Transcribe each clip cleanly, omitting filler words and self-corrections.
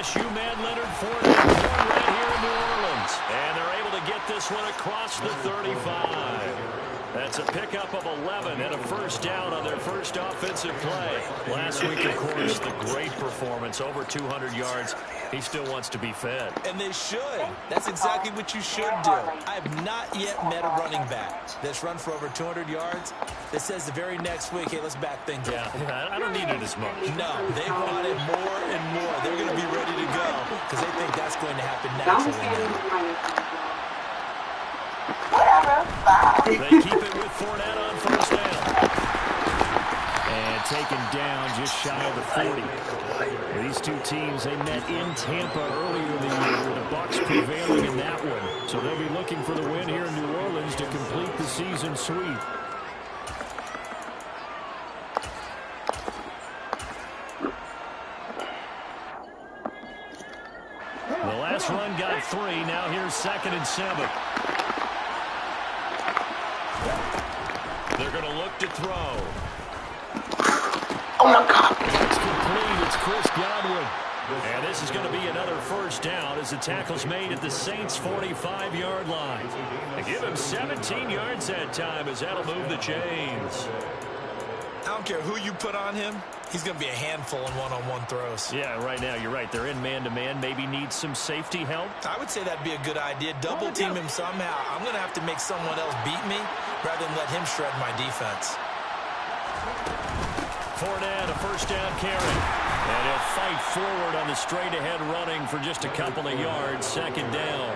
LSU man Leonard Fournette born right here in New Orleans. And they're able to get this one across the 35. That's a pickup of 11 and a first down on their first offensive play. Last week, of course, the great performance, over 200 yards. He still wants to be fed. And they should. That's exactly what you should do. I have not yet met a running back that's run for over 200 yards that says the very next week, hey, let's back things up. Yeah, I don't need it as much. No, they want it more and more. They're going to be ready to go because they think that's going to happen naturally. They keep it with Fournette on first down. And taken down just shy of the 40. These two teams, they met in Tampa earlier in the year with the Bucs prevailing in that one. So they'll be looking for the win here in New Orleans to complete the season sweep. The last run got 3. Now here's 2nd and 7. They're going to look to throw. Oh, my God. It's complete. It's Chris Godwin. And this is going to be another first down as the tackle's made at the Saints' 45-yard line. They give him 17 yards that time as that'll move the chains. I don't care who you put on him. He's going to be a handful in one-on-one throws. Yeah, right now, you're right. They're in man-to-man. Maybe need some safety help. I would say that'd be a good idea. Double team him somehow. I'm going to have to make someone else beat me rather than let him shred my defense. Fournette, a first down carry. And he'll fight forward on the straight-ahead running for just a couple of yards. 2nd down.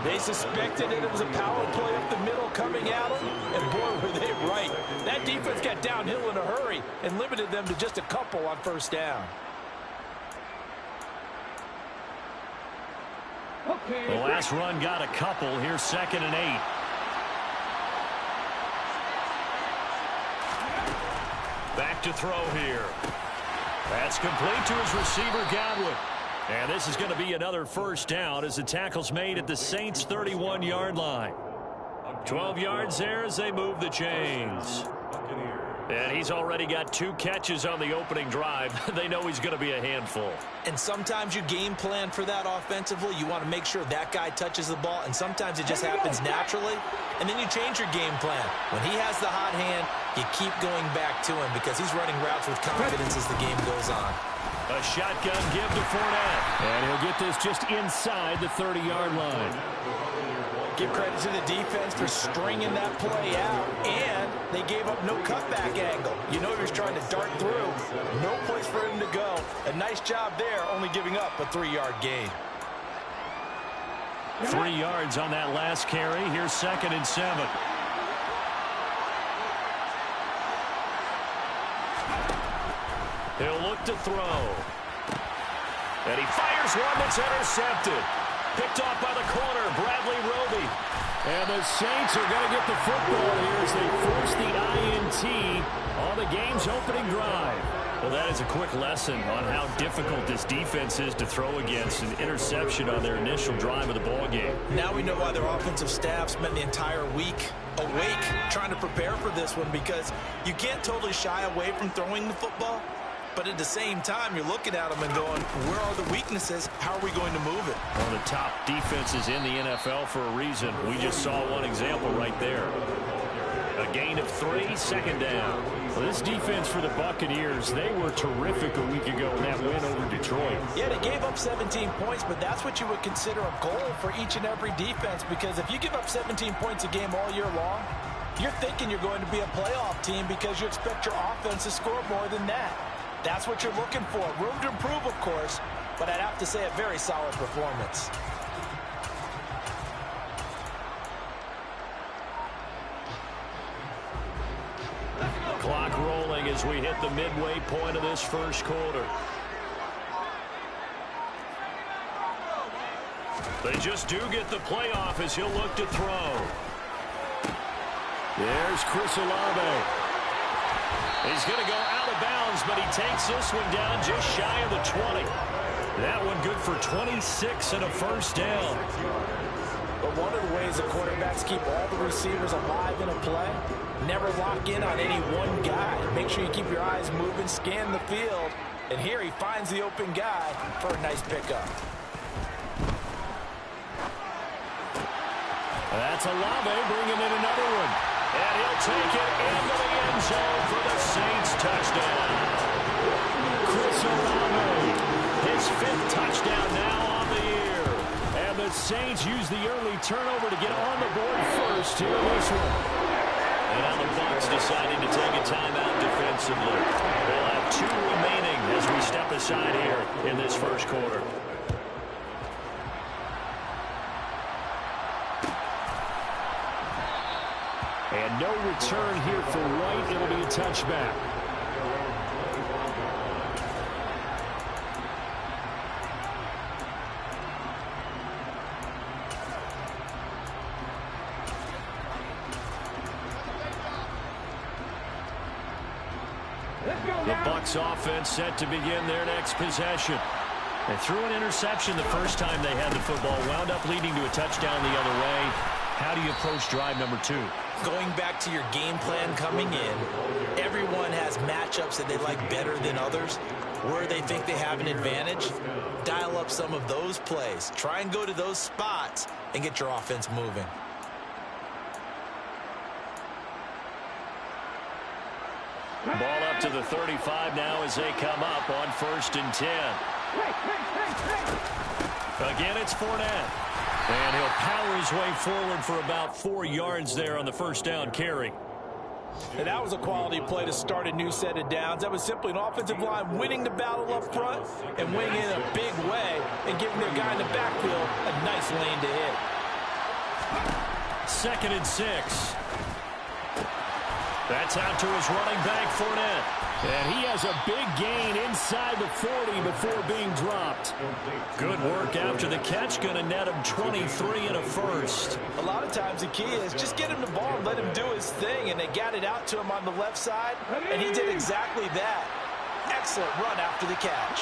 They suspected it was a power play up the middle coming at them, and boy, were they right. That defense got downhill in a hurry and limited them to just a couple on first down. The last run got a couple. Here's 2nd and 8. Back to throw here. That's complete to his receiver, Godwin. And this is going to be another first down as the tackle's made at the Saints' 31-yard line. 12 yards there as they move the chains. And he's already got 2 catches on the opening drive. They know he's going to be a handful. And sometimes you game plan for that offensively. You want to make sure that guy touches the ball, and sometimes it just happens naturally. And then you change your game plan. When he has the hot hand, you keep going back to him because he's running routes with confidence as the game goes on. A shotgun give to Fournette. And he'll get this just inside the 30-yard line. Give credit to the defense for stringing that play out, and they gave up no cutback angle. You know he was trying to dart through. No place for him to go. A nice job there, only giving up a 3-yard gain. 3 yards on that last carry. Here's 2nd and 7. He'll look to throw. And he fires one that's intercepted. Picked off by the corner, Bradley Roby. And the Saints are going to get the football here as they force the INT on the game's opening drive. Well, that is a quick lesson on how difficult this defense is to throw against. An interception on their initial drive of the ball game. Now we know why their offensive staff spent the entire week awake trying to prepare for this one, because you can't totally shy away from throwing the football. But at the same time, you're looking at them and going, where are the weaknesses? How are we going to move it? One of the top defenses in the NFL for a reason. We just saw one example right there. A gain of 3, 2nd down. Well, this defense for the Buccaneers, they were terrific a week ago in that win over Detroit. Yeah, they gave up 17 points, but that's what you would consider a goal for each and every defense, because if you give up 17 points a game all year long, you're thinking you're going to be a playoff team because you expect your offense to score more than that. That's what you're looking for. Room to improve, of course, but I'd have to say a very solid performance. Clock rolling as we hit the midway point of this first quarter. They just do get the playoff as he'll look to throw. There's Chris Olave. He's going to go out of bounds, but he takes this one down just shy of the 20. That one good for 26 and a first down. But one of the ways the quarterbacks keep all the receivers alive in a play, never lock in on any one guy. Make sure you keep your eyes moving, scan the field, And here he finds the open guy for a nice pickup. That's Olave bringing in another one. And he'll take it into the end zone for the Saints touchdown. Chris Olave, his 5th touchdown now on the year. And the Saints use the early turnover to get on the board first here in this one. And now the Bucs deciding to take a timeout defensively. They'll have 2 remaining as we step aside here in this first quarter. And no return here for White. It'll be a touchback. The Bucs offense set to begin their next possession. They threw an interception the first time they had the football, wound up leading to a touchdown the other way. How do you approach drive number 2? Going back to your game plan coming in, everyone has matchups that they like better than others. Where they think they have an advantage, dial up some of those plays. Try and go to those spots and get your offense moving. Ball up to the 35 now as they come up on 1st and 10. Again, it's Fournette. And he'll power his way forward for about 4 yards there on the first down carry. And that was a quality play to start a new set of downs. That was simply an offensive line winning the battle up front and winning in a big way and giving their guy in the backfield a nice lane to hit. 2nd and 6. That's out to his running back, Fournette. And he has a big gain inside the 40 before being dropped. Good work after the catch. Going to net him 23 and a first. A lot of times the key is just get him the ball and let him do his thing. And they got it out to him on the left side. And he did exactly that. Excellent run after the catch.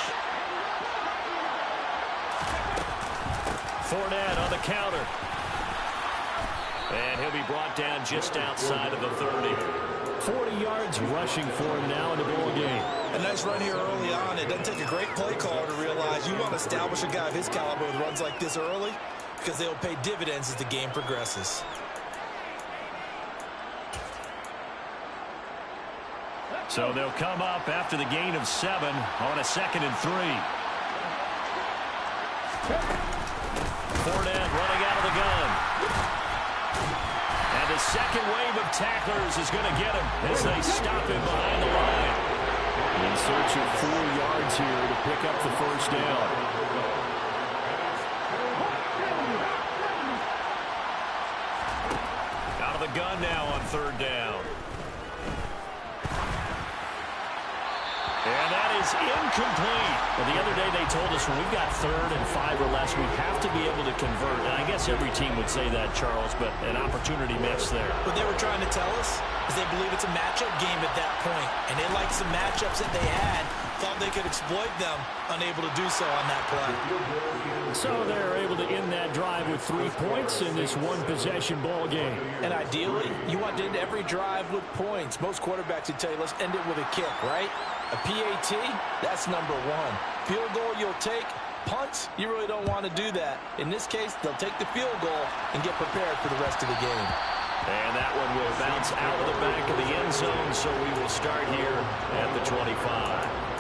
Fournette on the counter. And he'll be brought down just outside of the 30. 40 yards rushing for him now in the ball game. A nice run here early on. It doesn't take a great play caller to realize you want to establish a guy of his caliber with runs like this early because they'll pay dividends as the game progresses. So they'll come up after the gain of 7 on a 2nd and 3. Fournette running out of the gun. And the second wave of tacklers is going to get him as they stop him behind the line. In search of 4 yards here to pick up the first down. Out of the gun now on 3rd down. And that is incomplete. Well, the other day they told us when we've got 3rd and 5 or less, we have to be able to convert. And I guess every team would say that, Charles, but an opportunity missed there. What they were trying to tell us is they believe it's a matchup game at that point. And they liked some matchups that they had, thought they could exploit them, unable to do so on that play. So they're able to end that drive with 3 points in this one-possession ball game. And ideally, you want to end every drive with points. Most quarterbacks would tell you, let's end it with a kick, right? A PAT, that's number 1. Field goal you'll take. Punts, you really don't want to do that. In this case, they'll take the field goal and get prepared for the rest of the game. And that one will bounce out of the back of the end zone, so we will start here at the 25.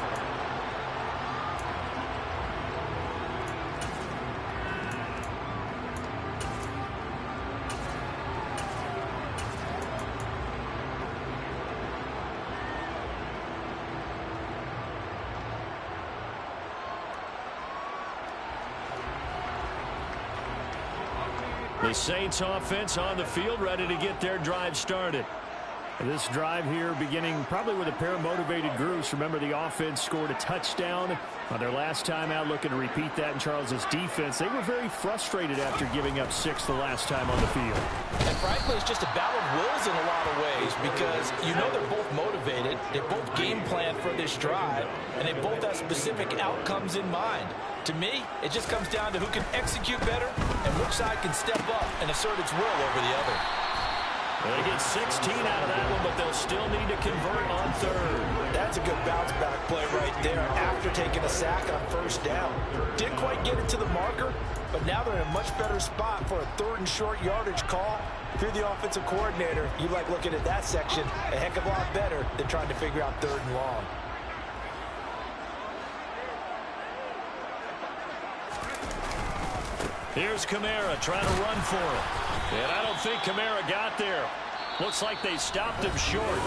The Saints offense on the field, ready to get their drive started. This drive here beginning probably with a pair of motivated groups. Remember, the offense scored a touchdown on their last time out, looking to repeat that in Charles's defense. They were very frustrated after giving up 6 the last time on the field. And frankly, it's just a battle of wills in a lot of ways because you know they're both motivated. They both game plan for this drive, and they both have specific outcomes in mind. To me, it just comes down to who can execute better and which side can step up and assert its will over the other. They get 16 out of that one, but they'll still need to convert on third. That's a good bounce back play right there after taking a sack on first down. Didn't quite get it to the marker, but now they're in a much better spot for a third and short yardage call. If you're the offensive coordinator, you like looking at that section a heck of a lot better than trying to figure out third and long. Here's Kamara trying to run for it. And I don't think Kamara got there. Looks like they stopped him short.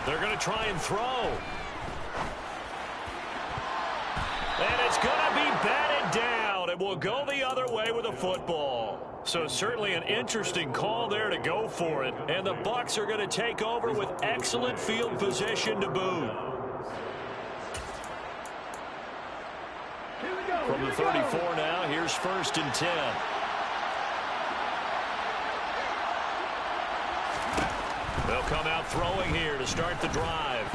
They're going to try and throw. And it's going to be batted down. It will go the other way with a football. So certainly an interesting call there to go for it. And the Bucs are going to take over with excellent field position to boot. From the 34 now, here's 1st and 10. They'll come out throwing here to start the drive.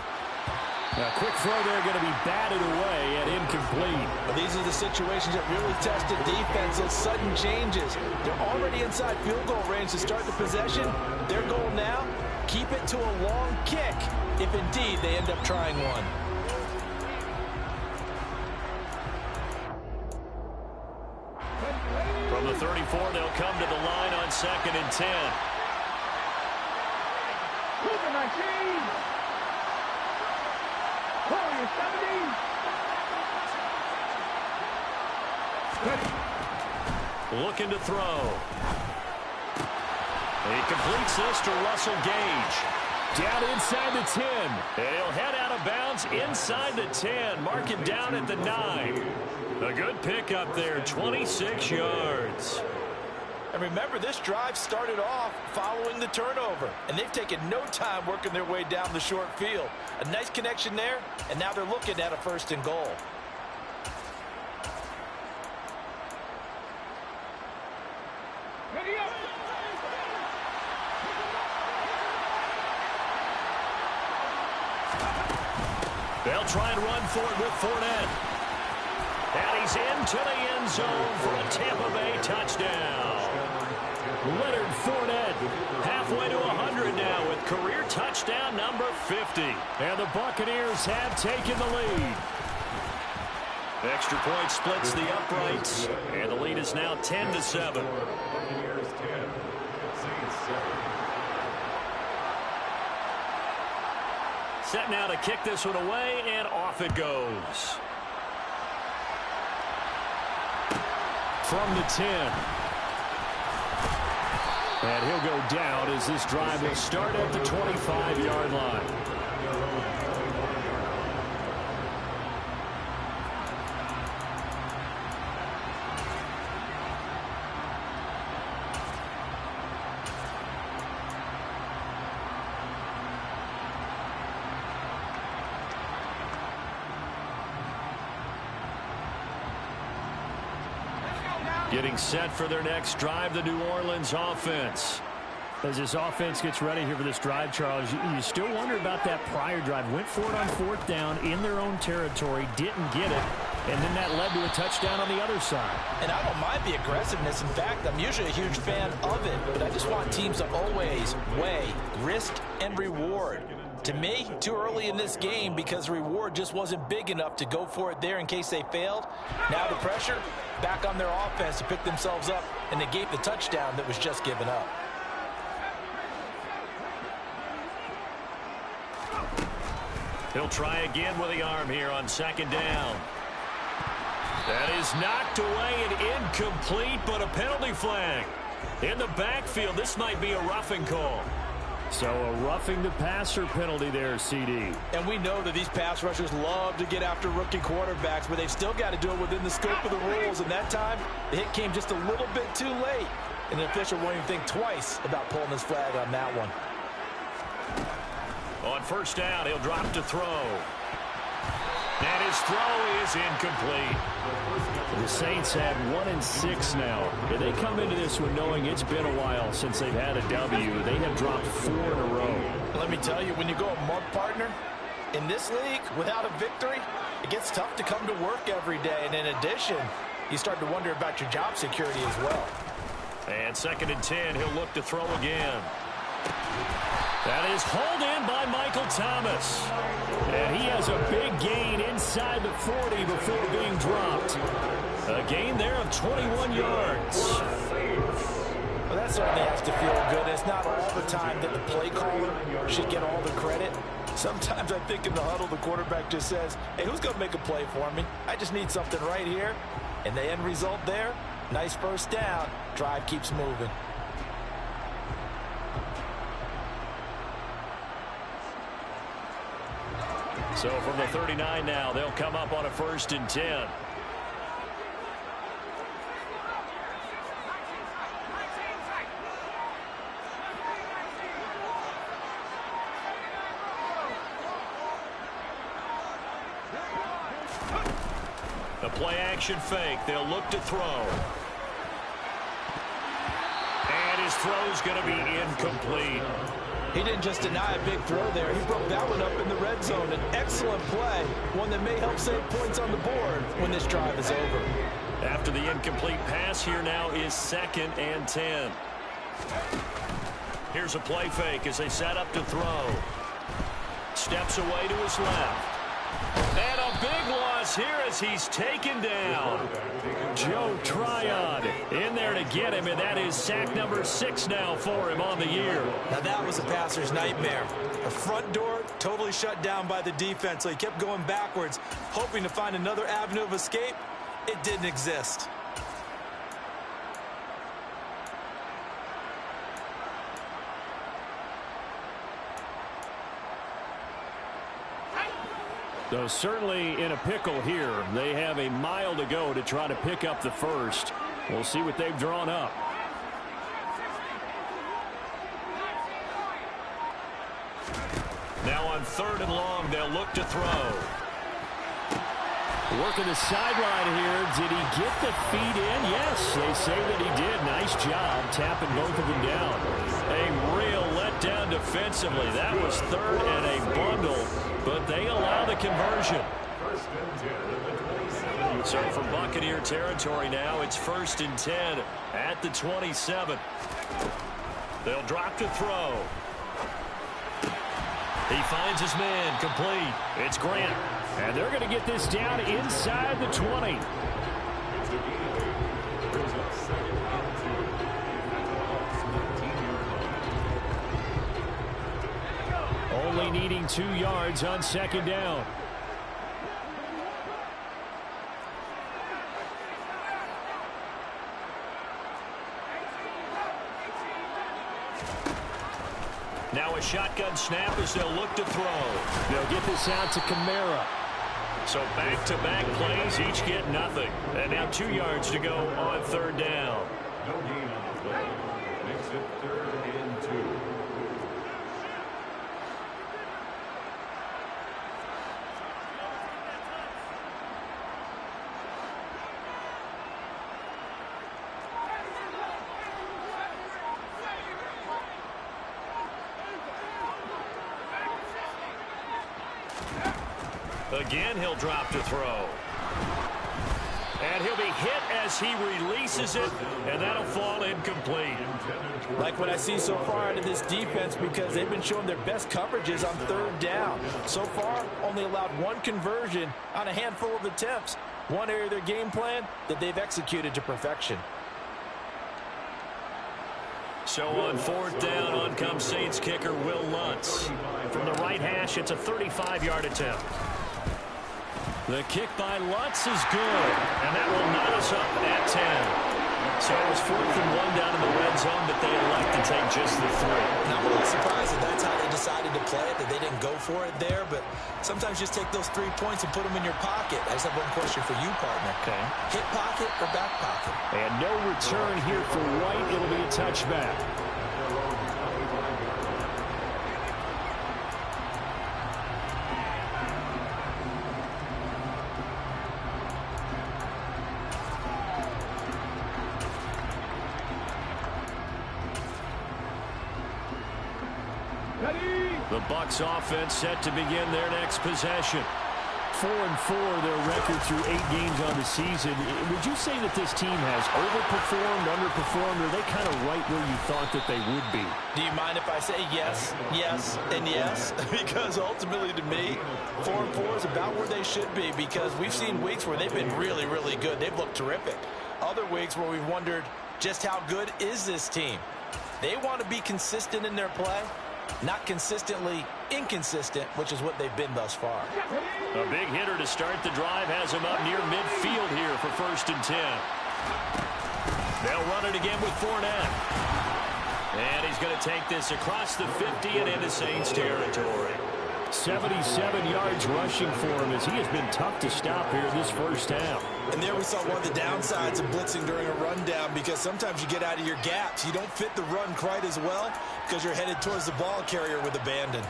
A quick throw there going to be batted away and incomplete. Well, these are the situations that really test the defense, those sudden changes. They're already inside field goal range to start the possession. Their goal now, keep it to a long kick, if indeed they end up trying one. From the 34, they'll come to the line on 2nd and 10. Cougar 19. Warrior 17. Looking to throw. He completes this to Russell Gage. Down inside the 10. And he'll head out of bounds inside the 10. Mark him down at the 9. A good pickup there, 26 yards. And remember, this drive started off following the turnover, and they've taken no time working their way down the short field. A nice connection there, and now they're looking at a 1st and goal. Ready up. They'll try and run for it with Fournette. And he's into the end zone for a Tampa Bay touchdown. Leonard Fournette halfway to 100 now with career touchdown number 50. And the Buccaneers have taken the lead. Extra point splits the uprights. And the lead is now 10-7. Set now to kick this one away, and off it goes. From the 10. And he'll go down as this drive will start at the 25-yard line. Getting set for their next drive, the New Orleans offense. As this offense gets ready here for this drive, Charles, you still wonder about that prior drive. Went for it on 4th down in their own territory, didn't get it, and then that led to a touchdown on the other side. And I don't mind the aggressiveness. In fact, I'm usually a huge fan of it, but I just want teams to always weigh risk and reward. To me, too early in this game because the reward just wasn't big enough to go for it there in case they failed. Now the pressure back on their offense to pick themselves up and negate the touchdown that was just given up. He'll try again with the arm here on 2nd down. That is knocked away and incomplete, but a penalty flag. In the backfield, this might be a roughing call. So a roughing the passer penalty there, CD. And we know that these pass rushers love to get after rookie quarterbacks, but they've still got to do it within the scope of the rules. And that time, the hit came just a little bit too late. And the official won't even think twice about pulling his flag on that one. On first down, he'll drop to throw. And his throw is incomplete. The Saints have 1-6 now. And they come into this one knowing it's been a while since they've had a W. They have dropped 4 in a row. Let me tell you, when you go a month, partner, in this league, without a victory, it gets tough to come to work every day. And in addition, you start to wonder about your job security as well. And 2nd and 10, he'll look to throw again. That is hauled in by Michael Thomas. And he has a big gain inside the 40 before being dropped. A gain there of 21 yards. Well, that certainly has to feel good. It's not all the time that the play caller should get all the credit. Sometimes I think in the huddle, the quarterback just says, hey, who's going to make a play for me? I just need something right here. And the end result there, nice first down. Drive keeps moving. So from the 39 now, they'll come up on a 1st and 10. The play action fake. They'll look to throw. And his throw's going to be incomplete. He didn't just deny a big throw there. He broke that one up in the red zone. An excellent play, one that may help save points on the board when this drive is over. After the incomplete pass, here now is 2nd and 10. Here's a play fake as they set up to throw. Steps away to his left. And a big loss here as he's taken down. Joe Tryon in there to get him, and that is sack number 6 now for him on the year. Now that was a passer's nightmare. The front door totally shut down by the defense, so he kept going backwards, hoping to find another avenue of escape. It didn't exist. Though certainly in a pickle here. They have a mile to go to try to pick up the first. We'll see what they've drawn up. Now on 3rd and long, they'll look to throw. Working the sideline here. Did he get the feet in? Yes, they say that he did. Nice job tapping both of them down. A real letdown defensively. That was 3rd and a bundle, but they allow the conversion. So from Buccaneer territory now, it's 1st and 10 at the 27. They'll drop to throw. He finds his man, complete. It's Grant. And they're going to get this down inside the 20. Only needing 2 yards on 2nd down. Now a shotgun snap as they'll look to throw. They'll get this out to Kamara. So back-to-back plays, each get nothing. And now 2 yards to go on 3rd down. No gain on the play. Makes it 3rd and 2. Again, he'll drop to throw. And he'll be hit as he releases it, and that'll fall incomplete. Like what I see so far out of this defense, because they've been showing their best coverages on 3rd down. So far, only allowed 1 conversion on a handful of attempts. One area of their game plan that they've executed to perfection. So on 4th down, on comes Saints kicker Will Lutz. From the right hash, it's a 35-yard attempt. The kick by Lutz is good, and that will knot us up at 10. So it was 4th and 1 down in the red zone, but they elect to take just the 3. And I'm a little surprised that that's how they decided to play it, that they didn't go for it there, but sometimes just take those 3 points and put them in your pocket. I just have one question for you, partner. Okay. Hip pocket or back pocket? And no return here for White. It'll be a touchback. The Bucs offense set to begin their next possession. 4-4 their record through 8 games on the season. Would you say that this team has overperformed, underperformed, or are they kind of right where you thought that they would be? Do you mind if I say yes, yes, and yes? Because ultimately to me, 4-4 is about where they should be, because we've seen weeks where they've been really, really good. They've looked terrific. Other weeks where we've wondered just how good is this team. They want to be consistent in their play, not consistently inconsistent, which is what they've been thus far. A big hitter to start the drive has him up near midfield here for 1st and 10. They'll run it again with Fournette. And he's going to take this across the 50 and into Saints territory. 77 yards rushing for him as he has been tough to stop here this first half. And there we saw one of the downsides of blitzing during a rundown, because sometimes you get out of your gaps. You don't fit the run quite as well because you're headed towards the ball carrier with abandon.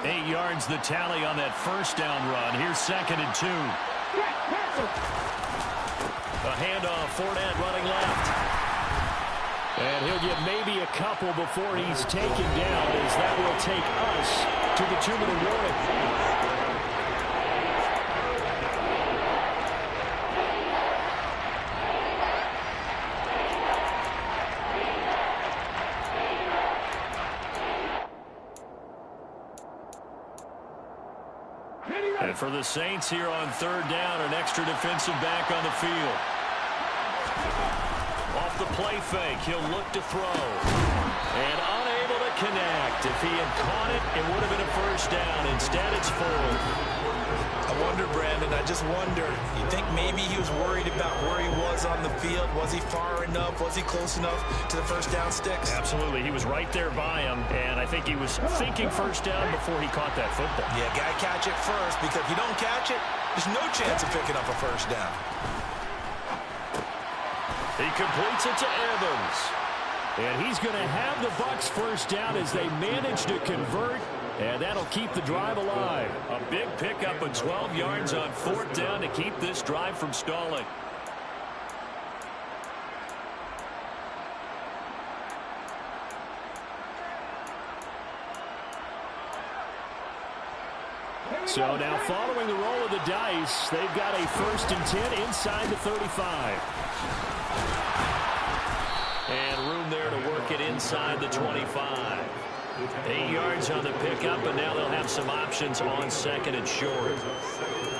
8 yards the tally on that first down run. Here's 2nd and 2. A handoff, Fournette running left. And he'll get maybe a couple before he's taken down, as that will take us to the 2-minute warning. And for the Saints here on 3rd down, an extra defensive back on the field. Off the play fake, he'll look to throw. And unable to connect. If he had caught it, it would have been a 1st down. Instead, it's 4th. I wonder, Brandon, I just wonder, you think maybe he was worried about where he was on the field? Was he far enough? Was he close enough to the 1st down sticks? Absolutely. He was right there by him, and I think he was thinking 1st down before he caught that football. Yeah, got to catch it first, because if you don't catch it, there's no chance of picking up a 1st down. He completes it to Evans. And he's going to have the Bucs 1st down as they manage to convert. And that'll keep the drive alive. A big pickup of 12 yards on 4th down to keep this drive from stalling. So now following the roll of the dice, they've got a 1st and 10 inside the 35. And room there to work it inside the 25. 8 yards on the pickup, and now they'll have some options on 2nd and short.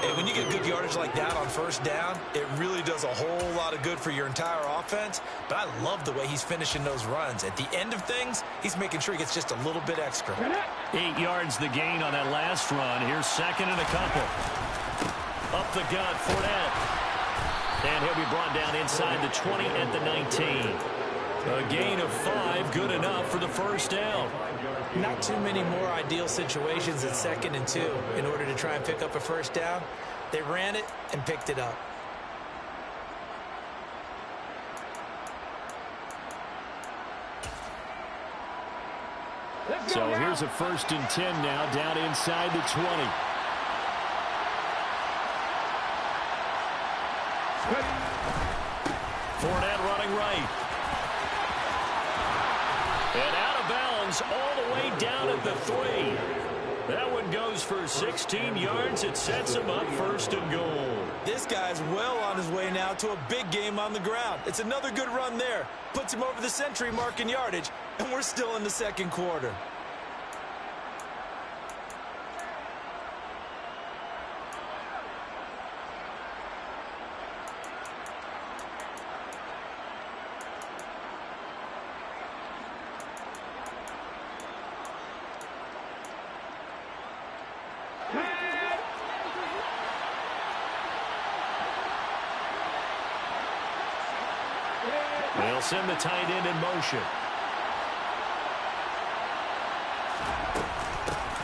And when you get good yardage like that on 1st down, it really does a whole lot of good for your entire offense. But I love the way he's finishing those runs. At the end of things, he's making sure he gets just a little bit extra. 8 yards the gain on that last run. Here's 2nd and a couple. Up the gut, Fournette. And he'll be brought down inside the 20 at the 19. A gain of 5, good enough for the 1st down. Not too many more ideal situations at 2nd and 2 in order to try and pick up a 1st down. They ran it and picked it up. So here's a 1st and 10 now, down inside the 20. Fournette running right. And out of bounds all the way down at the 3. That one goes for 16 yards. It sets him up 1st and goal. This guy's well on his way now to a big game on the ground. It's another good run there. Puts him over the century mark in yardage, and we're still in the 2nd quarter. send the tight end in motion.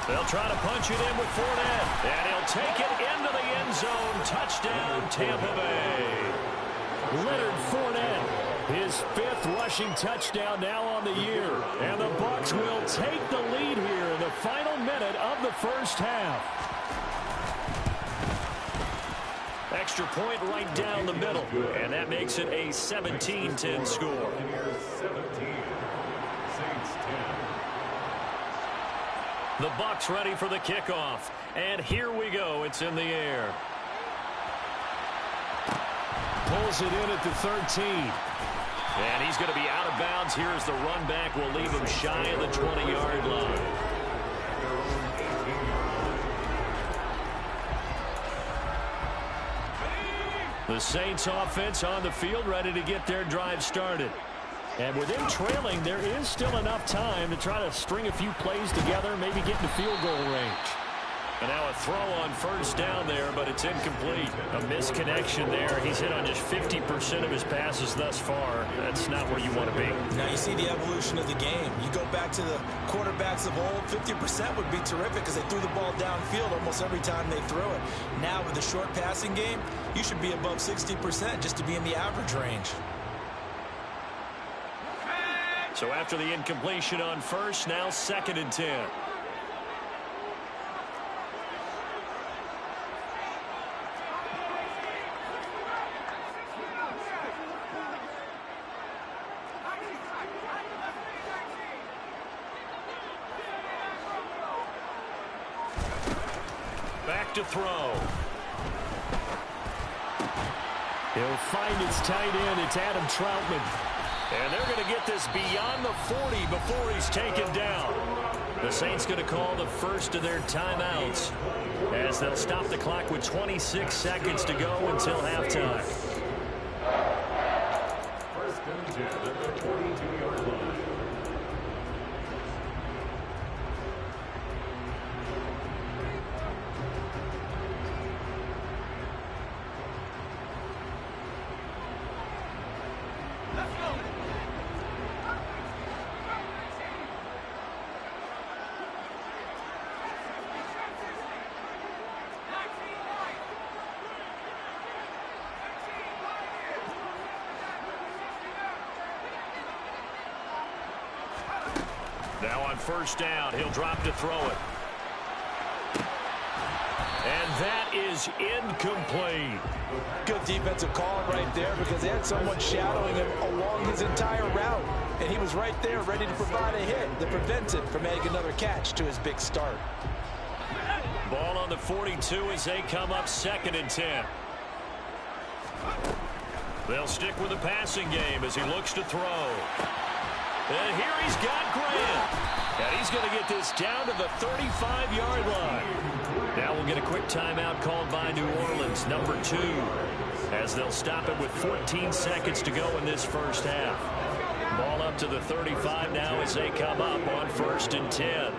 They'll try to punch it in with Fournette. And he'll take it into the end zone. Touchdown, Tampa Bay. Leonard Fournette, his 5th rushing touchdown now on the year. And the Bucs will take the lead here in the final minute of the first half. Extra point right down the middle. And that makes it a 17-10 score. 17. Saints 10. The Bucs ready for the kickoff. And here we go. It's in the air. Pulls it in at the 13. And he's going to be out of bounds here as the run back will leave him shy of the 20-yard line. The Saints offense on the field ready to get their drive started. And with them trailing, there is still enough time to try to string a few plays together, maybe get into field goal range. And now a throw on first down there, but it's incomplete. A misconnection there. He's hit on just 50% of his passes thus far. That's not where you want to be. Now you see the evolution of the game. You go back to the quarterbacks of old, 50% would be terrific because they threw the ball downfield almost every time they threw it. Now with the short passing game, you should be above 60% just to be in the average range. So after the incompletion on first, now 2nd and 10. Back to throw. He'll find his tight end. It's Adam Troutman. And they're going to get this beyond the 40 before he's taken down. The Saints going to call the first of their timeouts as they'll stop the clock with 26 seconds to go until halftime. First and 10 at the 42-yard line. Now on first down, he'll drop to throw it. And that is incomplete. Good defensive call right there because they had someone shadowing him along his entire route. And he was right there ready to provide a hit that prevents him from making another catch to his big start. Ball on the 42 as they come up 2nd and 10. They'll stick with the passing game as he looks to throw. And here he's got Grant. And he's going to get this down to the 35-yard line. Now we'll get a quick timeout called by New Orleans, number 2, as they'll stop it with 14 seconds to go in this first half. Ball up to the 35 now as they come up on 1st and 10.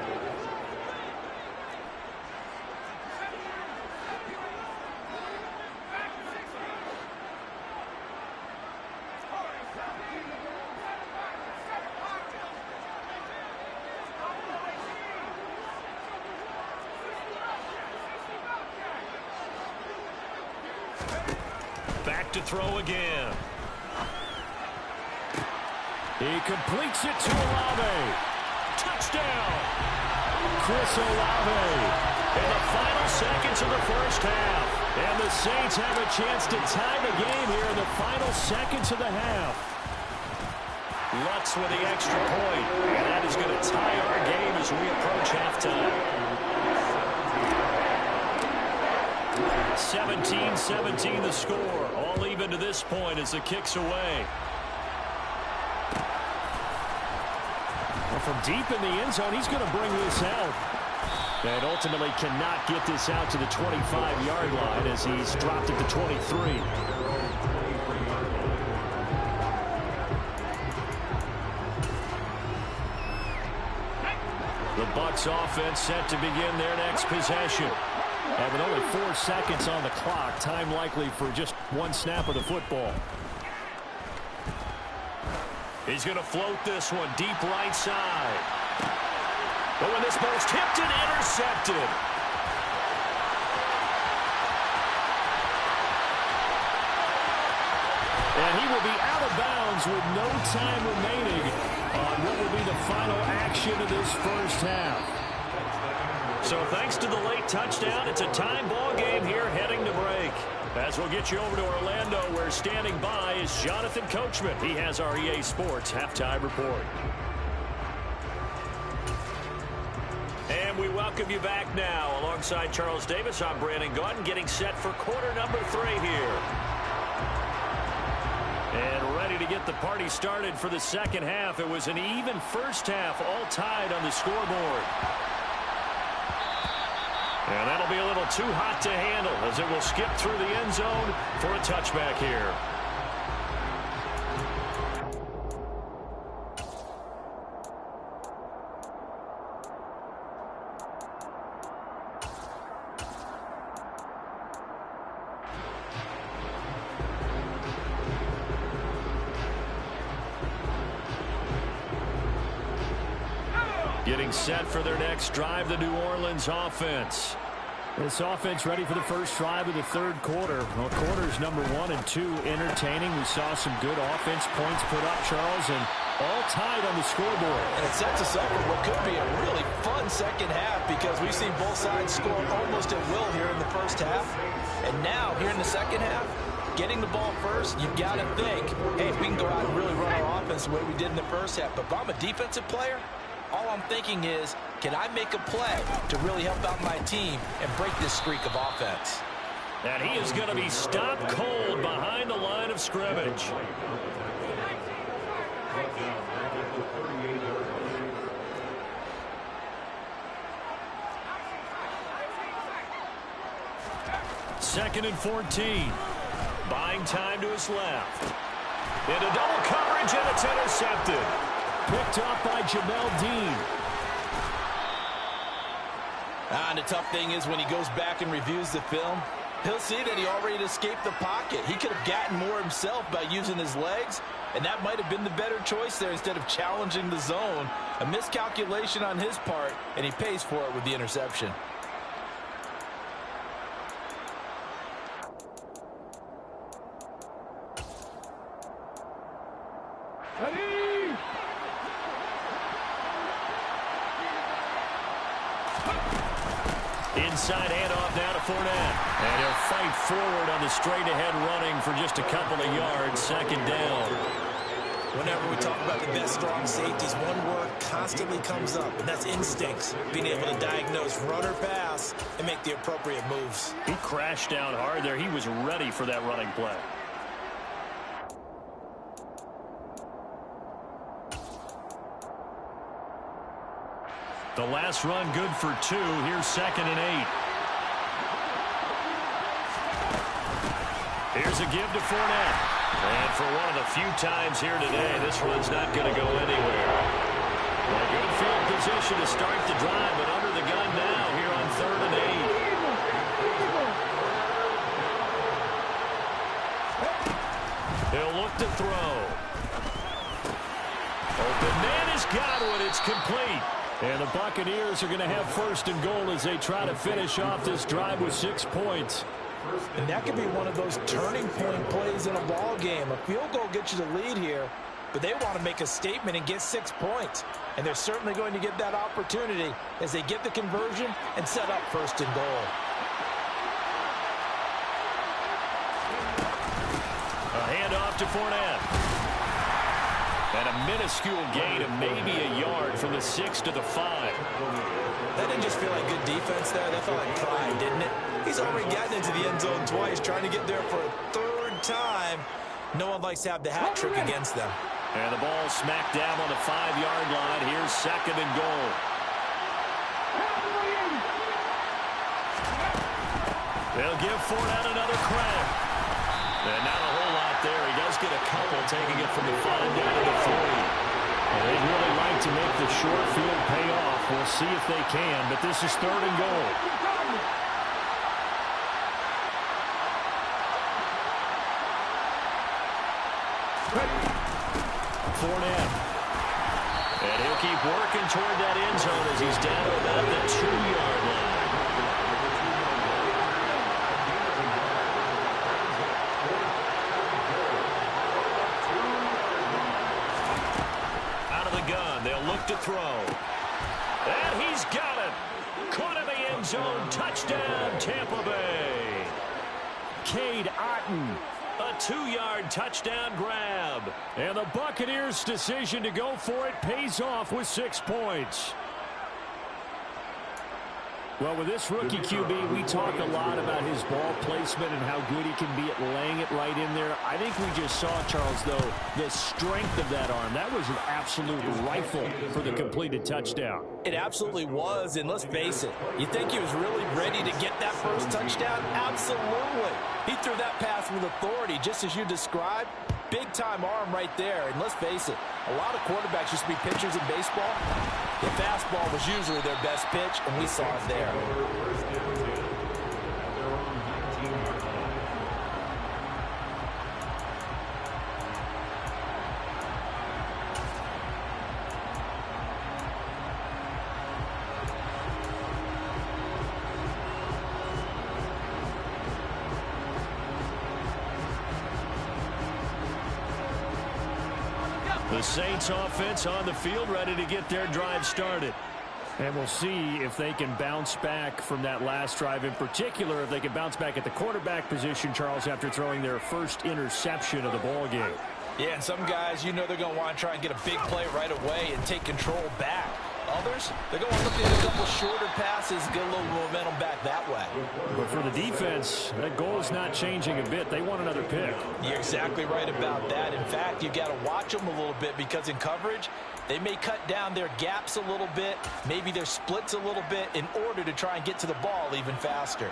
Back to throw again. He completes it to Olave. Touchdown! Chris Olave. In the final seconds of the first half. And the Saints have a chance to tie the game here in the final seconds of the half. Lutz with the extra point. And that is going to tie our game as we approach halftime. 17-17 the score. All even to this point as the kick's away. Well, from deep in the end zone, he's going to bring this out. And ultimately cannot get this out to the 25-yard line as he's dropped at the 23. The Bucs offense set to begin their next possession. And with only 4 seconds on the clock, time likely for just one snap of the football. He's going to float this one deep right side. But when this ball's tipped and intercepted. And he will be out of bounds with no time remaining on what will be the final action of this first half. So thanks to the late touchdown, it's a time ball game here heading to break. As we'll get you over to Orlando, where standing by is Jonathan Coachman. He has our EA Sports halftime report. And we welcome you back now. Alongside Charles Davis, I'm Brandon Gaudin, getting set for quarter number 3 here. And ready to get the party started for the second half. It was an even first half, all tied on the scoreboard. And that'll be a little too hot to handle as it will skip through the end zone for a touchback here. Getting set for their next drive, the New Orleans offense. This offense ready for the first drive of the third quarter. Well, quarters number 1 and 2 entertaining. We saw some good offense points put up, Charles, and all tied on the scoreboard. And it sets us up for what could be a really fun second half because we've seen both sides score almost at will here in the first half. And now, here in the second half, getting the ball first, you've got to think, hey, if we can go out and really run our offense the way we did in the first half. But if I'm a defensive player, all I'm thinking is, can I make a play to really help out my team and break this streak of offense? And he is going to be stopped cold behind the line of scrimmage. Second and 14. Buying time to his left. Into double coverage, and it's intercepted. Picked up by Jamel Dean. And the tough thing is when he goes back and reviews the film, he'll see that he already escaped the pocket. He could have gotten more himself by using his legs, and that might have been the better choice there instead of challenging the zone. A miscalculation on his part, and he pays for it with the interception. Inside handoff now to Fournette. And he'll fight forward on the straight-ahead running for just a couple of yards. Second down. Whenever we talk about the best strong safeties, one word constantly comes up, and that's instincts. Being able to diagnose run or pass and make the appropriate moves. He crashed down hard there. He was ready for that running play. The last run good for 2. Here's 2nd and 8. Here's a give to Fournette. And for one of the few times here today, this one's not going to go anywhere. A good field position to start the drive, but under the gun now here on 3rd and 8. He'll look to throw. Open man is Godwin. It's complete. And the Buccaneers are going to have 1st and goal as they try to finish off this drive with 6 points. And that could be one of those turning point plays in a ball game. A field goal gets you the lead here, but they want to make a statement and get 6 points. And they're certainly going to get that opportunity as they get the conversion and set up 1st and goal. A handoff to Fournette. And a minuscule gain of maybe a yard from the 6 to the 5. That didn't just feel like good defense there. That felt like pride, didn't it? He's already gotten into the end zone twice, trying to get there for a 3rd time. No one likes to have the hat trick against them. And the ball smacked down on the 5-yard line. Here's 2nd and goal. They'll give Fournette another crack. And not a whole lot there. He does get a couple, taking it from the 5 down to the 3. And they'd really like to make the short field pay off. We'll see if they can, but this is 3rd and goal. Fournette. And he'll keep working toward that end zone as he's down to about the 2-yard line. Out of the gun, they'll look to throw. And he's got it. Caught in the end zone. Touchdown, Tampa Bay. Cade Otton. A 2-yard touchdown grab. And the Buccaneers' decision to go for it pays off with 6 points. Well, with this rookie QB, we talk a lot about his ball placement and how good he can be at laying it right in there. I think we just saw, Charles, though, the strength of that arm. That was an absolute rifle for the completed touchdown. It absolutely was, and let's face it, you think he was really ready to get that first touchdown? Absolutely. He threw that pass with authority, just as you described. Big-time arm right there, and let's face it, a lot of quarterbacks used to be pitchers in baseball. The fastball was usually their best pitch, and we saw it there. The Saints offense on the field ready to get their drive started. And we'll see if they can bounce back from that last drive, in particular if they can bounce back at the quarterback position, Charles, after throwing their first interception of the ball game. Yeah, and some guys, you know they're going to want to try and get a big play right away and take control back. Others, they're going to look at a couple shorter passes, get a little momentum back that way. But for the defense, that goal is not changing a bit. They want another pick. You're exactly right about that. In fact, you got to watch them a little bit because in coverage, they may cut down their gaps a little bit, maybe their splits a little bit in order to try and get to the ball even faster.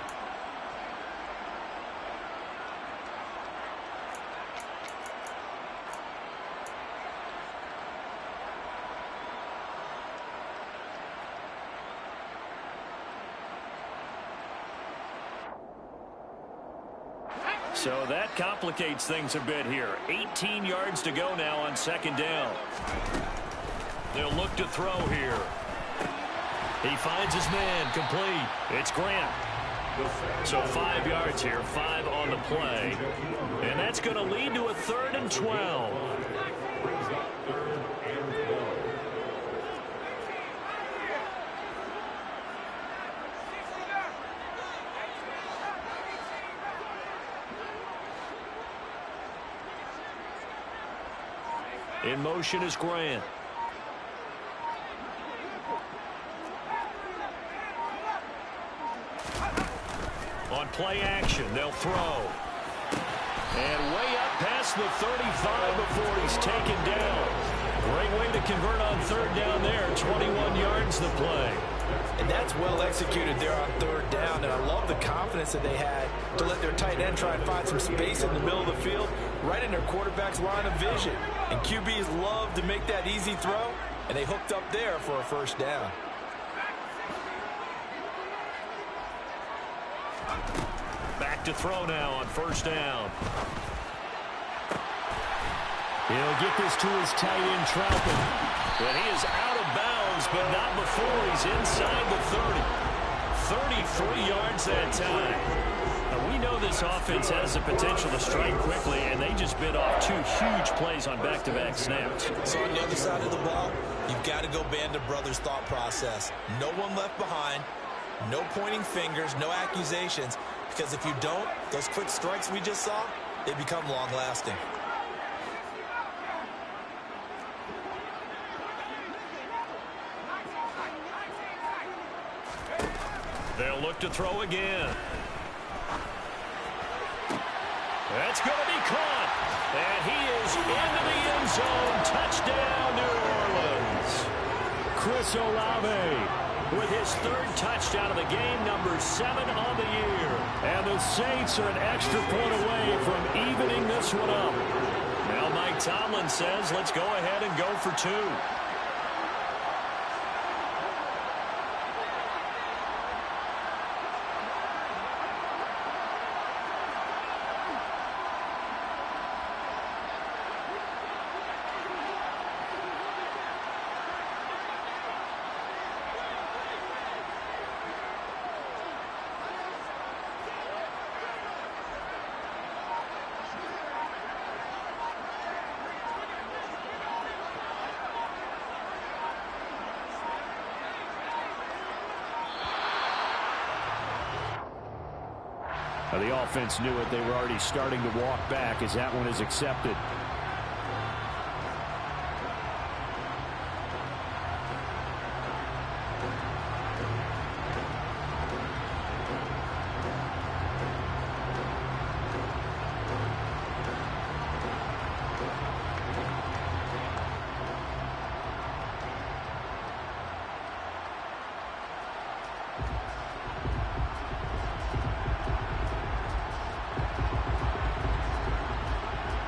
So that complicates things a bit here. 18 yards to go now on second down. They'll look to throw here. He finds his man complete. It's Grant. So 5 yards here, 5 on the play. And that's going to lead to a 3rd and 12. In motion is Grant. On play action, they'll throw. And way up past the 35 before he's taken down. Great way to convert on 3rd down there. 21 yards the play. And that's well executed there on 3rd down. And I love the confidence that they had to let their tight end try and find some space in the middle of the field, right in their quarterback's line of vision. And QBs love to make that easy throw, and they hooked up there for a 1st down. Back to throw now on 1st down. He'll get this to his tight end, Troutman. But he is out of bounds, but not before he's inside the 30. 33 yards that time. Now, we know this offense has the potential to strike quickly, and they just bit off 2 huge plays on back-to-back snaps. So on the other side of the ball, you've got to go Band of Brothers thought process. No one left behind, no pointing fingers, no accusations, because if you don't, those quick strikes we just saw, they become long-lasting. They'll look to throw again. That's going to be caught. And he is into the end zone. Touchdown, New Orleans. Chris Olave with his 3rd touchdown of the game, number 7 on the year. And the Saints are an extra point away from evening this one up. Now Mike Tomlin says, let's go ahead and go for 2. The offense knew it. They were already starting to walk back as that one is accepted.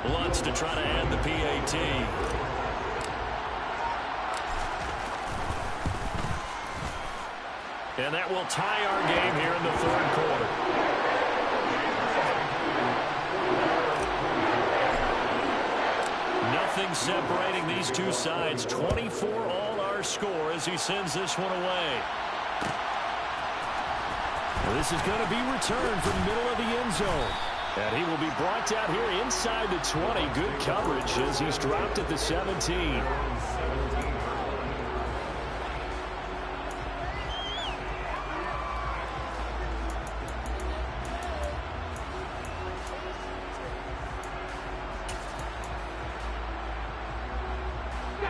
Lutz to try to add the PAT. And that will tie our game here in the third quarter. Nothing separating these two sides. 24 all our score as he sends this one away. Well, this is going to be returned from the middle of the end zone. And he will be brought down here inside the 20. Good coverage as he's dropped at the 17.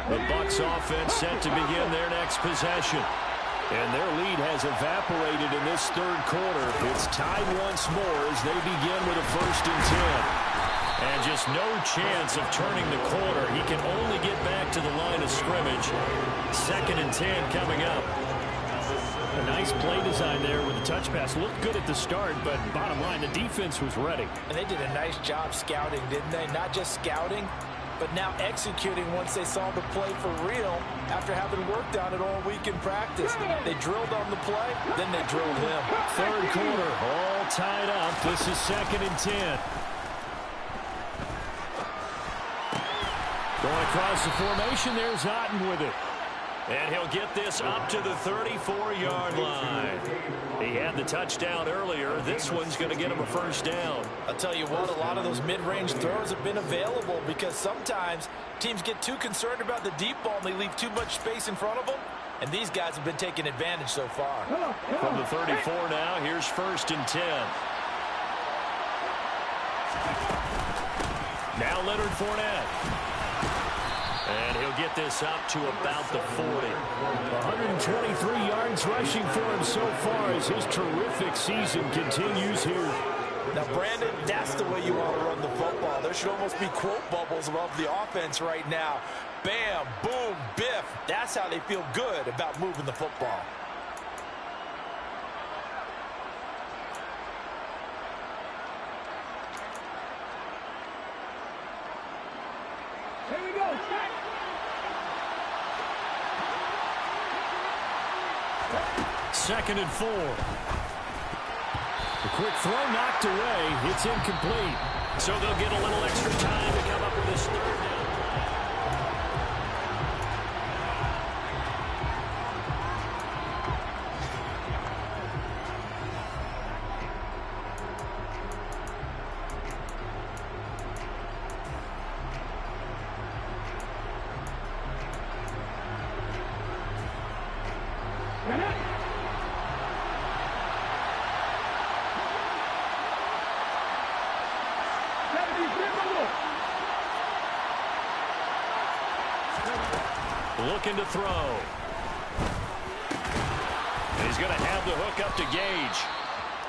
The Bucs offense set to begin their next possession. And their lead has evaporated in this third quarter. It's tied once more as they begin with a 1st and 10. And just no chance of turning the corner. He can only get back to the line of scrimmage. 2nd and 10 coming up. A nice play design there with the touch pass. Looked good at the start, but bottom line, the defense was ready. And they did a nice job scouting, didn't they? Not just scouting, but now executing once they saw the play for real after having worked on it all week in practice. They drilled on the play, then they drilled him. Third quarter, all tied up. This is 2nd and 10. Going across the formation, there's Otten with it. And he'll get this up to the 34-yard line. He had the touchdown earlier. This one's going to get him a 1st down. I'll tell you what, a lot of those mid-range throws have been available because sometimes teams get too concerned about the deep ball and they leave too much space in front of them. And these guys have been taking advantage so far. From the 34 now, here's 1st and 10. Now Leonard Fournette. And he'll get this up to about the 40. 123 yards rushing for him so far as his terrific season continues here. Now, Brandon, that's the way you want to run the football. There should almost be quote bubbles above the offense right now. Bam, boom, biff. That's how they feel good about moving the football. Here we go. 2nd and 4. The quick throw knocked away. It's incomplete. So they'll get a little extra time to come up with this 3rd down. Looking to throw. And he's going to have the hook up to Gage.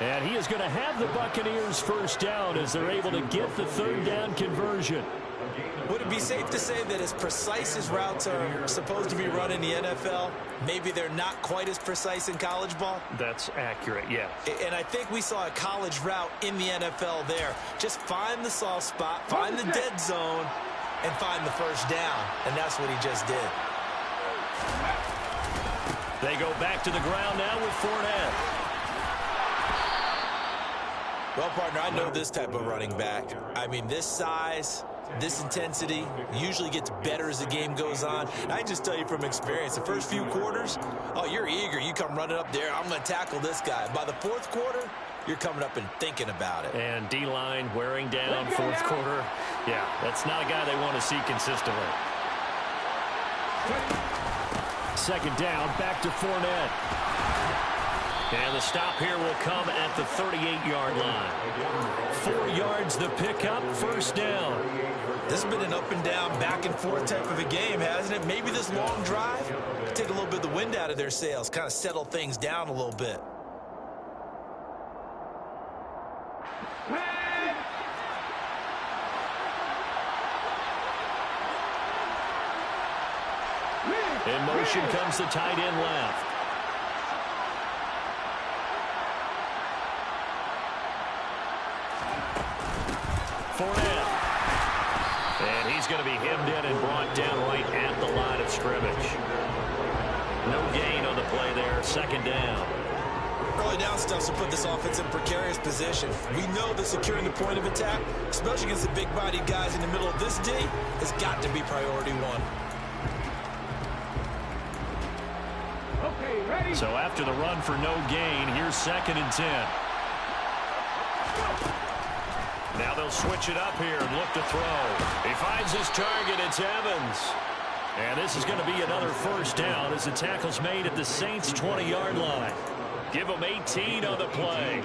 And he is going to have the Buccaneers 1st down as they're able to get the 3rd down conversion. Would it be safe to say that as precise as routes are supposed to be run in the NFL, maybe they're not quite as precise in college ball? That's accurate, yeah. And I think we saw a college route in the NFL there. Just find the soft spot, find the dead zone, and find the 1st down. And that's what he just did. They go back to the ground now with Fournette. Well, partner, I know this type of running back. I mean, this size, this intensity usually gets better as the game goes on. And I can just tell you from experience, the first few quarters, oh, you're eager. You come running up there, I'm going to tackle this guy. By the 4th quarter, you're coming up and thinking about it. And D-line wearing down 4th quarter. Yeah, that's not a guy they want to see consistently. 2nd down, back to Fournette. And the stop here will come at the 38-yard line. 4 yards the pickup, first down. This has been an up and down, back and forth type of a game, hasn't it? Maybe this long drive could take a little bit of the wind out of their sails, kind of settle things down a little bit. In motion comes the tight end left. Fournette. And he's going to be hemmed in and brought down right at the line of scrimmage. No gain on the play there, second down. Early down stuff to put this offense in precarious position. We know that securing the point of attack, especially against the big-bodied guys in the middle of this D, has got to be priority one. Okay, ready? So after the run for no gain, here's 2nd and 10. Now they'll switch it up here and look to throw. He finds his target. It's Evans. And this is going to be another first down as the tackle's made at the Saints' 20-yard line. Give them 18 on the play.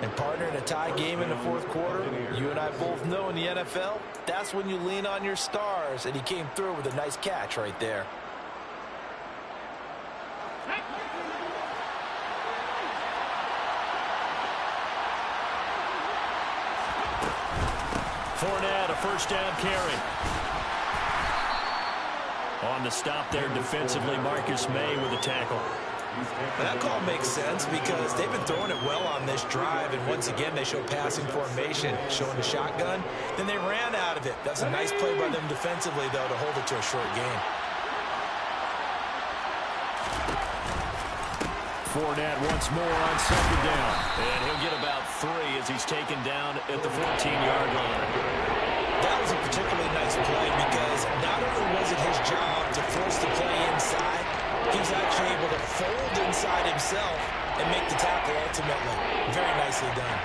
And partner, in a tie game in the fourth quarter, you and I both know in the NFL, that's when you lean on your stars. And he came through with a nice catch right there. Fournette, a first down carry. On the stop there defensively, Marcus May with a tackle. That call makes sense because they've been throwing it well on this drive, and once again they show passing formation, showing the shotgun. Then they ran out of it. That's a nice play by them defensively, though, to hold it to a short game. Fournette once more on second down. And he'll get about 3 as he's taken down at the 14-yard line. That was a particularly nice play because not only was it his job to force the play inside, he was actually able to fold inside himself and make the tackle ultimately. Very nicely done.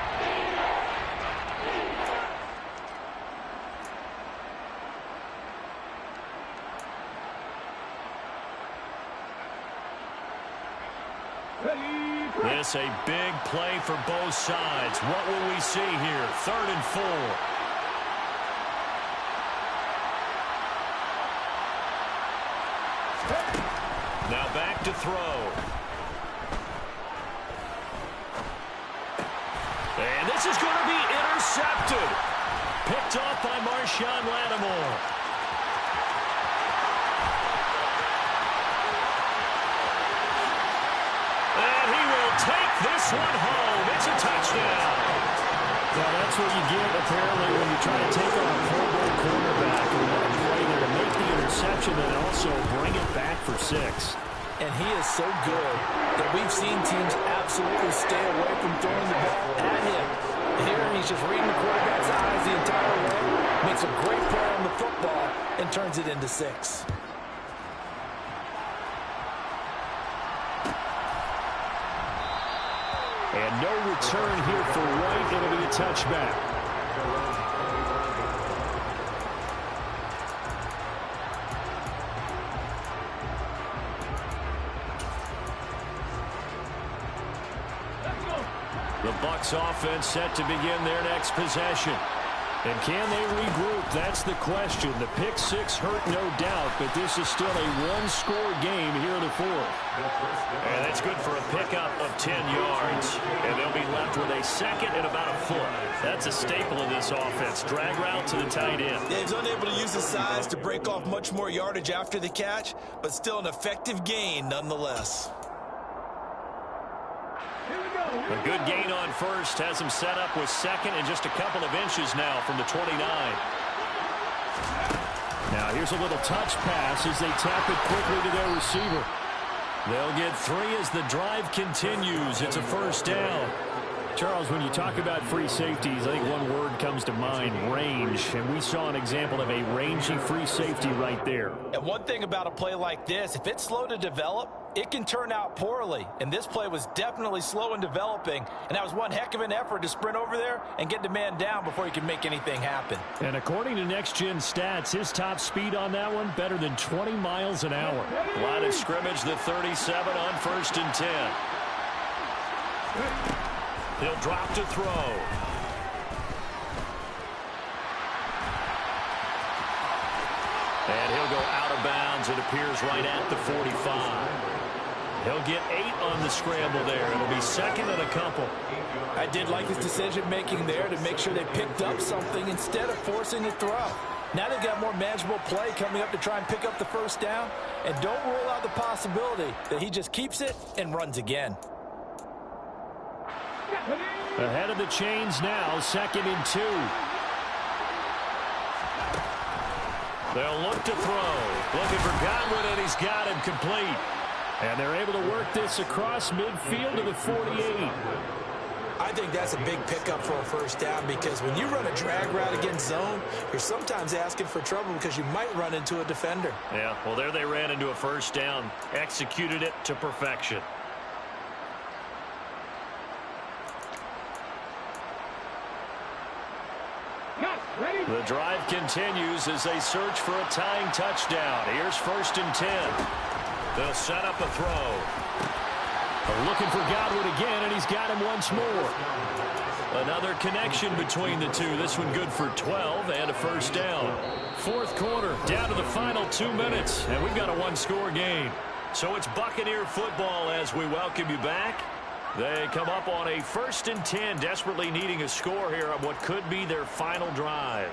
This a big play for both sides. What will we see here? 3rd and 4. Now back to throw. And this is going to be intercepted. Picked off by Marshawn Lattimore. And he will take this one home. It's a touchdown. Well, that's what you get, apparently, when you try to take on a Pro Bowl quarterback. And what a play there to make the interception and also bring it back for 6. And he is so good that we've seen teams absolutely stay away from throwing the ball at him. Here, he's just reading the quarterback's eyes the entire way, makes a great play on the football, and turns it into 6. And no return here for White. It'll be a touchback. The Bucs offense set to begin their next possession. And can they regroup? That's the question. The pick 6 hurt, no doubt, but this is still a one-score game here in the 4th. And that's good for a pickup of 10 yards. And they'll be left with a 2nd and about a foot. That's a staple of this offense. Drag route to the tight end. Yeah, he's unable to use his size to break off much more yardage after the catch, but still an effective gain nonetheless. A good gain on first has him set up with 2nd and just a couple of inches now from the 29. Now here's a little touch pass as they tap it quickly to their receiver. They'll get 3 as the drive continues. It's a first down. Charles, when you talk about free safeties, I think one word comes to mind, range. And we saw an example of a rangy free safety right there. And one thing about a play like this, if it's slow to develop, it can turn out poorly. And this play was definitely slow in developing. And that was one heck of an effort to sprint over there and get the man down before he can make anything happen. And according to Next Gen Stats, his top speed on that one, better than 20 miles an hour. Line of scrimmage, the 37 on 1st and 10. He'll drop to throw. And he'll go out of bounds. It appears right at the 45. He'll get 8 on the scramble there. It'll be second and a couple. I did like his decision-making there to make sure they picked up something instead of forcing a throw. Now they've got more manageable play coming up to try and pick up the first down. And don't rule out the possibility that he just keeps it and runs again. Ahead of the chains now, second and 2. They'll look to throw. Looking for Godwin, and he's got him complete. And they're able to work this across midfield to the 48. I think that's a big pickup for a first down because when you run a drag route against zone, you're sometimes asking for trouble because you might run into a defender. Yeah, well, there they ran into a first down. Executed it to perfection. The drive continues as they search for a tying touchdown. Here's first and 10. They'll set up a throw. They're looking for Godwin again, and he's got him once more. Another connection between the two. This one good for 12 and a first down. Fourth quarter, down to the final 2 minutes, and we've got a one-score game. So it's Buccaneer football as we welcome you back. They come up on a first and 10, desperately needing a score here on what could be their final drive.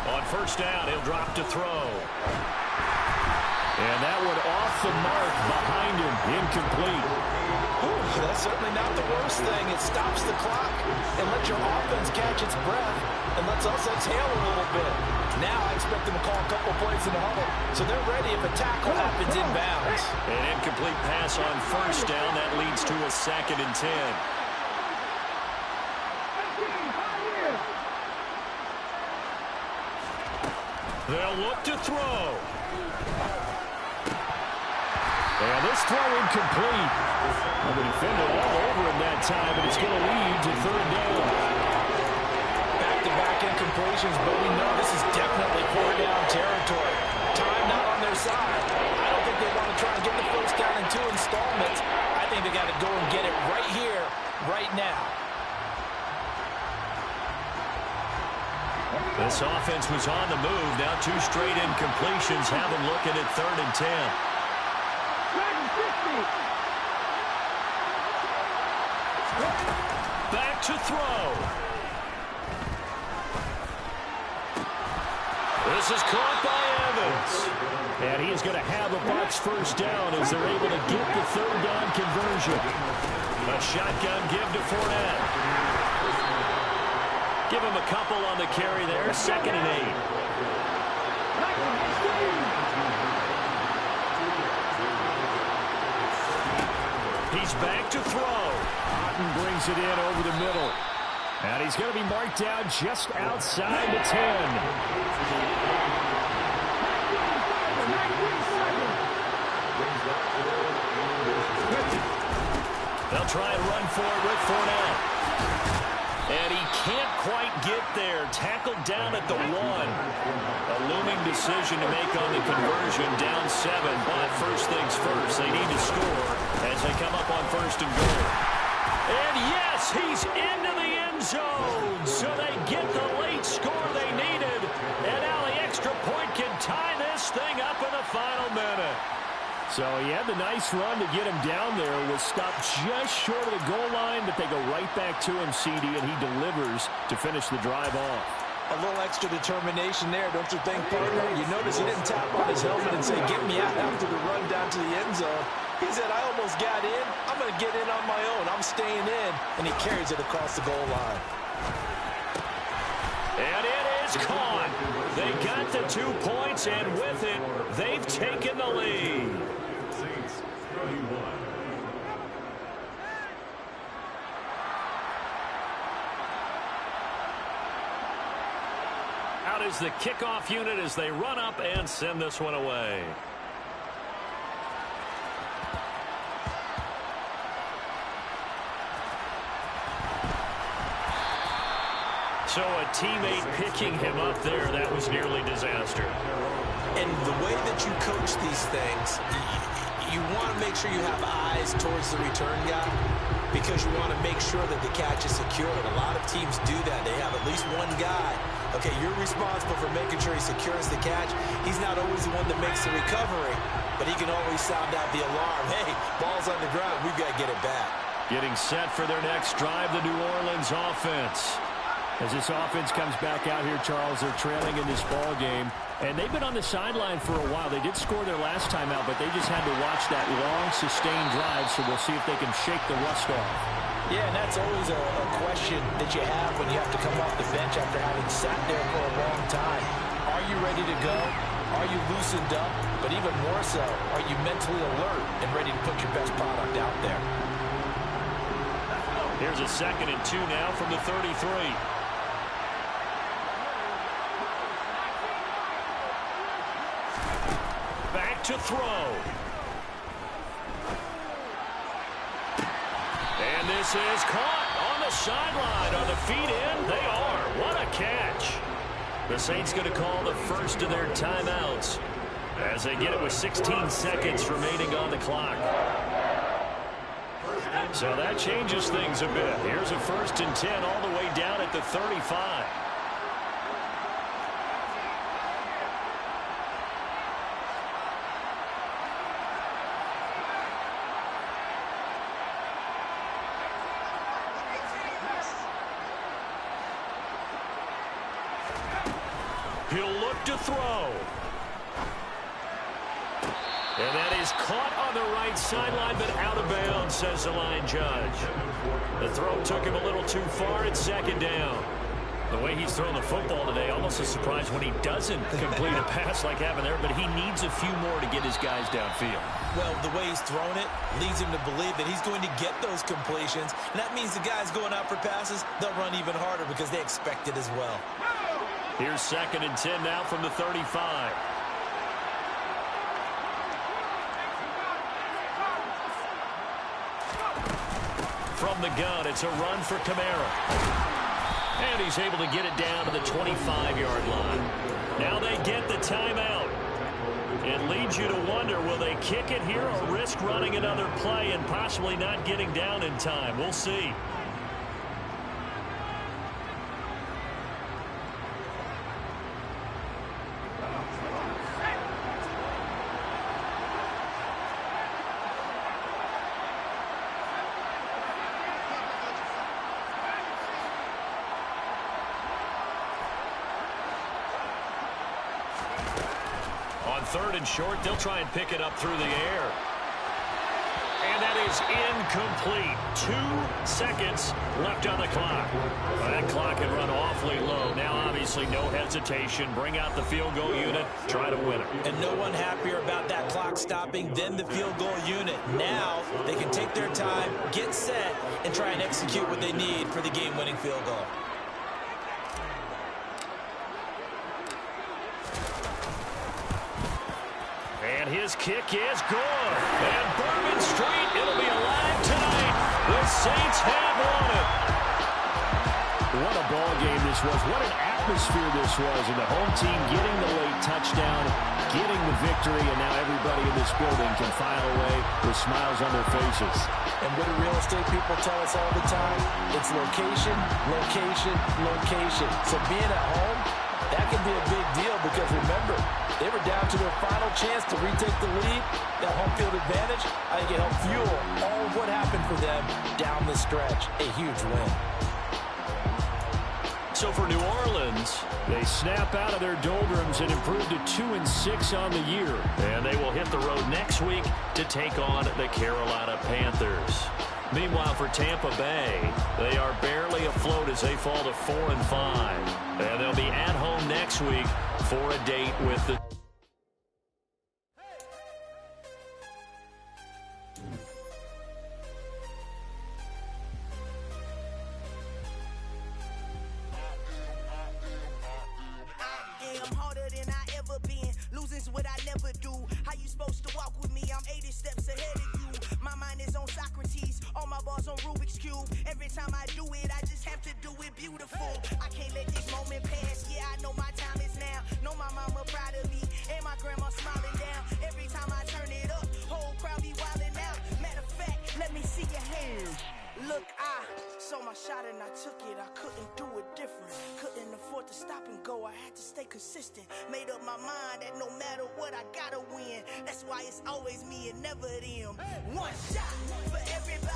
On first down, he'll drop to throw. And that one off the mark behind him, incomplete. Ooh, that's certainly not the worst thing. It stops the clock and lets your offense catch its breath and lets us exhale a little bit. Now I expect them to call a couple plays in the huddle, so they're ready if a tackle happens inbounds. An incomplete pass on first down. That leads to a second and 10. They'll look to throw. And this throw incomplete. Well, the defender all over him that time, but it's going to lead to third down. Back-to-back incompletions, but we know this is definitely fourth down territory. Time not on their side. I don't think they want to try and get the first down in 2 installments. I think they got to go and get it right here, right now. This offense was on the move. Now 2 straight incompletions have them looking at third and 10. Back to throw. This is caught by Evans. And he is going to have a Bucs first down as they're able to get the third down conversion. A shotgun give to Fournette. Give him a couple on the carry there. Second and 8. He's back to throw. Otten brings it in over the middle. And he's going to be marked down just outside the 10. They'll try and run for it with Fournette. And he can't quite get there. Tackled down at the 1. A looming decision to make on the conversion. Down 7. But first things first, they need to score as they come up on first and goal. And yes, he's into the end zone. So they get the late score they needed. And now the extra point can tie this thing up in the final minute. So he had the nice run to get him down there. Was stopped just short of the goal line, but they go right back to him, CD, and he delivers to finish the drive off. A little extra determination there, don't you think, partner? You notice he didn't tap on his helmet and say, get me out after the run down to the end zone. He said, I almost got in. I'm going to get in on my own. I'm staying in. And he carries it across the goal line. And it is caught. They got the 2 points, and with it, they've taken the lead. Saints 31. Out is the kickoff unit as they run up and send this one away. So a teammate picking him up there, that was nearly disaster. And the way that you coach these things, you want to make sure you have eyes towards the return guy because you want to make sure that the catch is secured. A lot of teams do that. They have at least one guy. Okay, you're responsible for making sure he secures the catch. He's not always the one that makes the recovery, but he can always sound out the alarm. Hey, ball's on the ground. We've got to get it back. Getting set for their next drive, the New Orleans offense. As this offense comes back out here, Charles, they're trailing in this ball game. And they've been on the sideline for a while. They did score their last time out, but they just had to watch that long, sustained drive, so we'll see if they can shake the rust off. Yeah, and that's always a question that you have when you have to come off the bench after having sat there for a long time. Are you ready to go? Are you loosened up? But even more so, are you mentally alert and ready to put your best product out there? Here's a 2nd and 2 now from the 33. Back to throw. And this is caught on the sideline. Are the feet in? They are. What a catch. The Saints going to call the first of their timeouts as they get it with 16 seconds remaining on the clock. So that changes things a bit. Here's a 1st and 10 all the way down at the 35. He'll look to throw. And that is caught on the right sideline, but out of bounds, says the line judge. The throw took him a little too far. It's 2nd down. The way he's thrown the football today, almost a surprise when he doesn't complete a pass like happened there, but he needs a few more to get his guys downfield. Well, the way he's thrown it leads him to believe that he's going to get those completions. And that means the guys going out for passes, they'll run even harder because they expect it as well. Here's 2nd and 10 now from the 35. From the gun, it's a run for Kamara. And he's able to get it down to the 25-yard line. Now they get the timeout. It leads you to wonder, will they kick it here or risk running another play and possibly not getting down in time? We'll see. On 3rd and short, they'll try and pick it up through the air. And that is incomplete. 2 seconds left on the clock. Well, that clock had run awfully low. Now, obviously, no hesitation. Bring out the field goal unit. Try to win it. And no one happier about that clock stopping than the field goal unit. Now they can take their time, get set, and try and execute what they need for the game-winning field goal. And his kick is good. And Bourbon Street, it'll be alive tonight. The Saints have won it. What a ball game this was. What an atmosphere this was. And the home team getting the late touchdown, getting the victory, and now everybody in this building can file away with smiles on their faces. And what do real estate people tell us all the time? It's location, location, location. So being at home, that can be a big deal because remember, they were down to their final chance to retake the lead. That home field advantage, I think it helped fuel all of what happened for them down the stretch. A huge win. So for New Orleans, they snap out of their doldrums and improve to 2-6 on the year. And they will hit the road next week to take on the Carolina Panthers. Meanwhile, for Tampa Bay, they are barely afloat as they fall to 4-5. And they'll be at home next week for a date with the... I'm harder than I ever been. Losing's what I never do. How you supposed to walk with me? I'm 80 steps ahead of you. My mind is on Socrates. All my balls on Rubik's Cube. Every time I do it, I just just have to do it beautiful. I can't let this moment pass. Yeah, I know my time is now. Know my mama proud of me, and my grandma smiling down. Every time I turn it up, whole crowd be wildin' out. Matter of fact, let me see your hands. Look, I saw my shot and I took it. I couldn't do it different. Couldn't afford to stop and go. I had to stay consistent. Made up my mind that no matter what, I gotta win. That's why it's always me and never them. One shot for everybody.